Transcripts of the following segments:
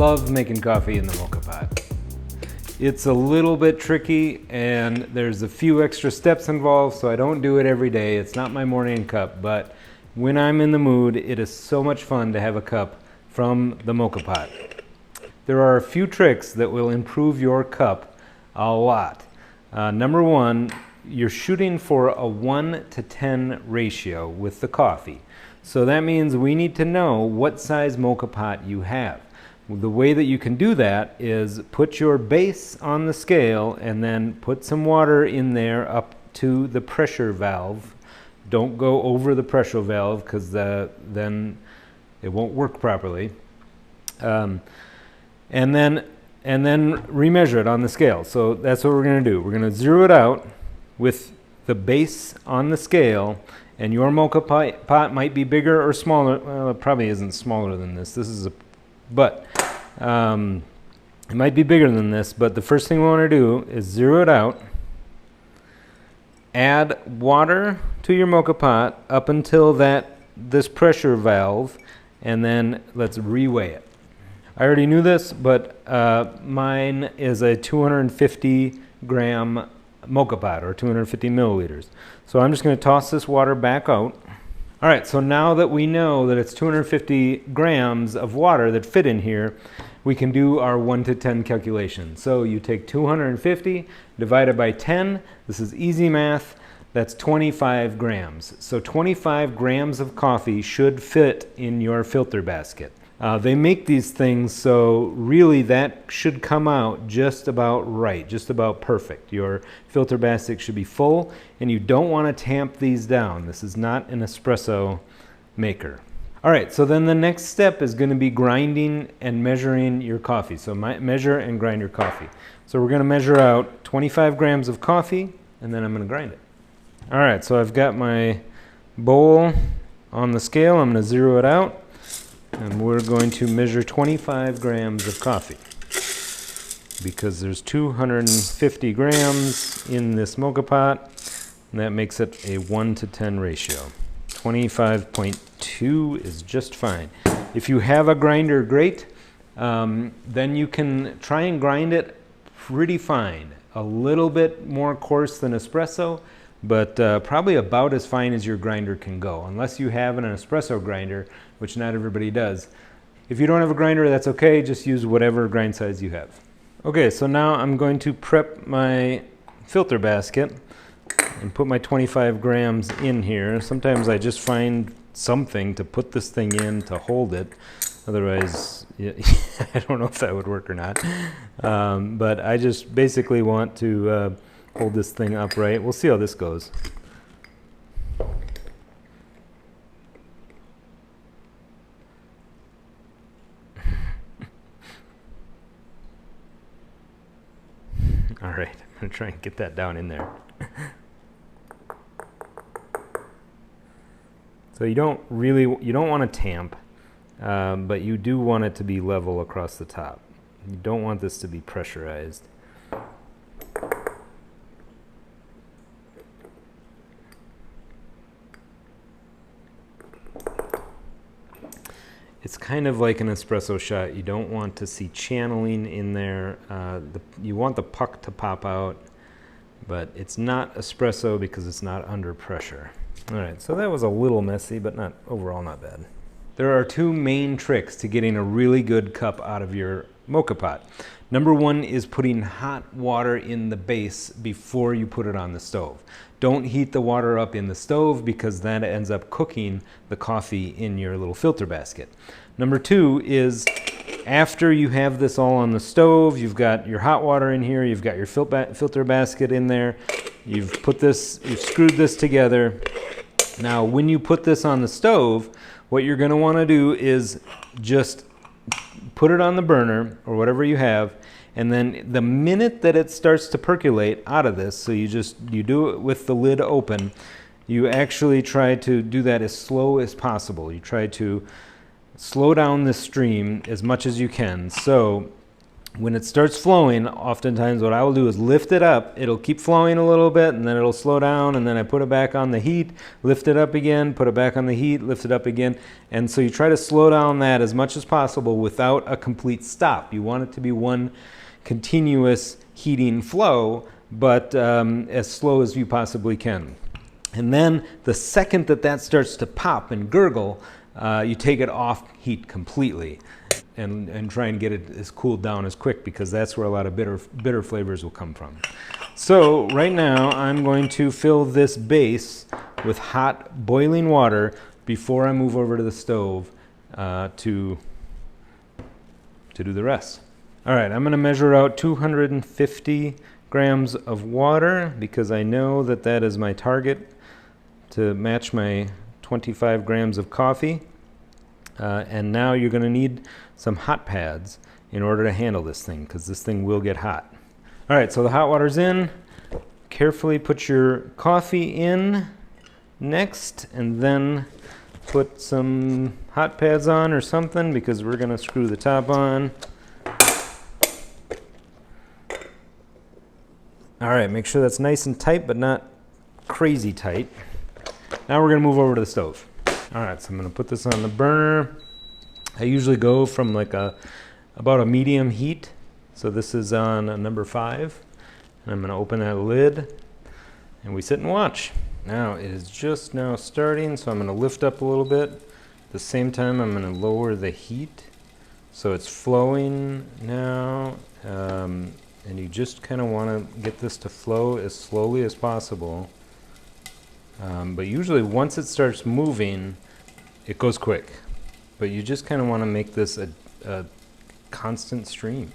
love making coffee in the Moka Pot. It's a little bit tricky and there's a few extra steps involved, so I don't do it every day. It's not my morning cup, but when I'm in the mood, it is so much fun to have a cup from the Moka Pot. There are a few tricks that will improve your cup a lot. Number one, you're shooting for a 1:10 ratio with the coffee. So that means we need to know what size Moka Pot you have. The way that you can do that is put your base on the scale and then put some water in there up to the pressure valve. Don't go over the pressure valve because then it won't work properly. And then remeasure it on the scale. So that's what we're going to do. We're going to zero it out with the base on the scale, and your Moka pot might be bigger or smaller. Well, it probably isn't smaller than this. It might be bigger than this, but the first thing we want to do is zero it out, add water to your Moka pot up until this pressure valve, and then let's reweigh it. I already knew this, but mine is a 250 gram Moka pot, or 250 milliliters. So I'm just going to toss this water back out. All right, so now that we know that it's 250 grams of water that fit in here, we can do our 1:10 calculation. So you take 250 divided by 10. This is easy math. That's 25 grams. So 25 grams of coffee should fit in your filter basket. They make these things so really that should come out just about right, just about perfect. Your filter basket should be full, and you don't want to tamp these down. This is not an espresso maker. All right, so then the next step is going to be grinding and measuring your coffee. So measure and grind your coffee. So we're going to measure out 25 grams of coffee, and then I'm going to grind it. All right, so I've got my bowl on the scale. I'm going to zero it out. And we're going to measure 25 grams of coffee because there's 250 grams in this Moka pot, and that makes it a 1:10 ratio. 25.2 is just fine. If you have a grinder, great. Then you can try and grind it pretty fine. A little bit more coarse than espresso, but probably about as fine as your grinder can go, unless you have an espresso grinder, which not everybody does. If you don't have a grinder, that's okay. Just use whatever grind size you have. Okay, so now I'm going to prep my filter basket and put my 25 grams in here. Sometimes I just find something to put this thing in to hold it. Otherwise, I don't know if that would work or not. But I just basically want to hold this thing upright. We'll see how this goes. All right, I'm going to try and get that down in there. So you don't want to tamp, but you do want it to be level across the top. You don't want this to be pressurized. It's kind of like an espresso shot. You don't want to see channeling in there. You want the puck to pop out, but it's not espresso because it's not under pressure. All right, so that was a little messy, but overall not bad. There are two main tricks to getting a really good cup out of your Moka pot. Number one is putting hot water in the base before you put it on the stove. Don't heat the water up in the stove because that ends up cooking the coffee in your little filter basket. Number two is after you have this all on the stove, you've got your hot water in here, you've got your filter basket in there, you've screwed this together. Now when you put this on the stove, what you're going to want to do is just put it on the burner or whatever you have, and then the minute that it starts to percolate out of this, so you do it with the lid open, you actually try to do that as slow as possible. You try to slow down the stream as much as you can. So When it starts flowing, oftentimes what I will do is lift it up. It'll keep flowing a little bit, and then it'll slow down, and then I put it back on the heat, lift it up again, put it back on the heat, lift it up again. And so you try to slow down that as much as possible without a complete stop. You want it to be one continuous heating flow, but as slow as you possibly can. And then the second that that starts to pop and gurgle, you take it off heat completely. And try and get it as cooled down as quick, because that's where a lot of bitter flavors will come from. So right now I'm going to fill this base with hot boiling water before I move over to the stove to do the rest. All right, I'm going to measure out 250 grams of water, because I know that that is my target to match my 25 grams of coffee. And now you're going to need some hot pads in order to handle this thing, because this thing will get hot. All right, so the hot water's in. Carefully put your coffee in next, and then put some hot pads on or something, because we're going to screw the top on. All right, make sure that's nice and tight, but not crazy tight. Now we're going to move over to the stove. All right, so I'm going to put this on the burner. I usually go from like about a medium heat. So this is on a number 5. And I'm going to open that lid, and we sit and watch. Now it is just now starting, so I'm going to lift up a little bit. At the same time, I'm going to lower the heat so it's flowing now. And you just kind of want to get this to flow as slowly as possible. But usually once it starts moving, it goes quick. But you just kind of want to make this a constant stream.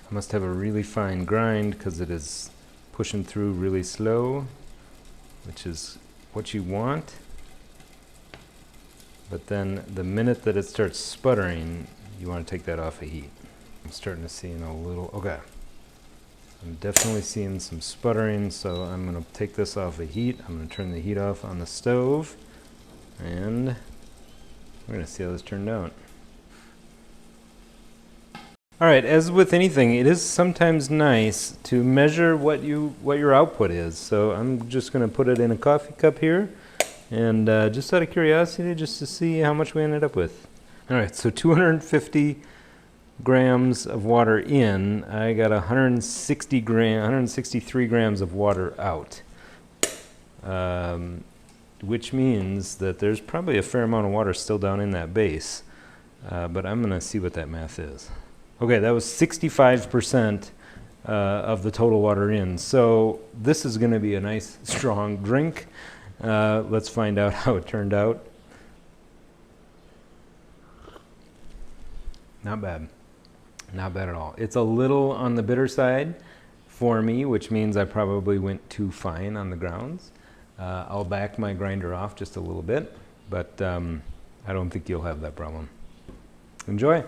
I must have a really fine grind, because it is pushing through really slow, which is what you want. But then the minute that it starts sputtering, you want to take that off of heat. I'm starting to see a little, okay. I'm definitely seeing some sputtering, so I'm going to take this off of heat. I'm going to turn the heat off on the stove, and we're going to see how this turned out. All right, as with anything, it is sometimes nice to measure what your output is. So I'm just going to put it in a coffee cup here, and just out of curiosity, just to see how much we ended up with. All right, so 250 grams of water in. I got 163 grams of water out, which means that there's probably a fair amount of water still down in that base, but I'm going to see what that math is. Okay, that was 65% of the total water in. So this is going to be a nice strong drink. Let's find out how it turned out. Not bad. Not bad at all. It's a little on the bitter side for me, which means I probably went too fine on the grounds. I'll back my grinder off just a little bit, but I don't think you'll have that problem. Enjoy.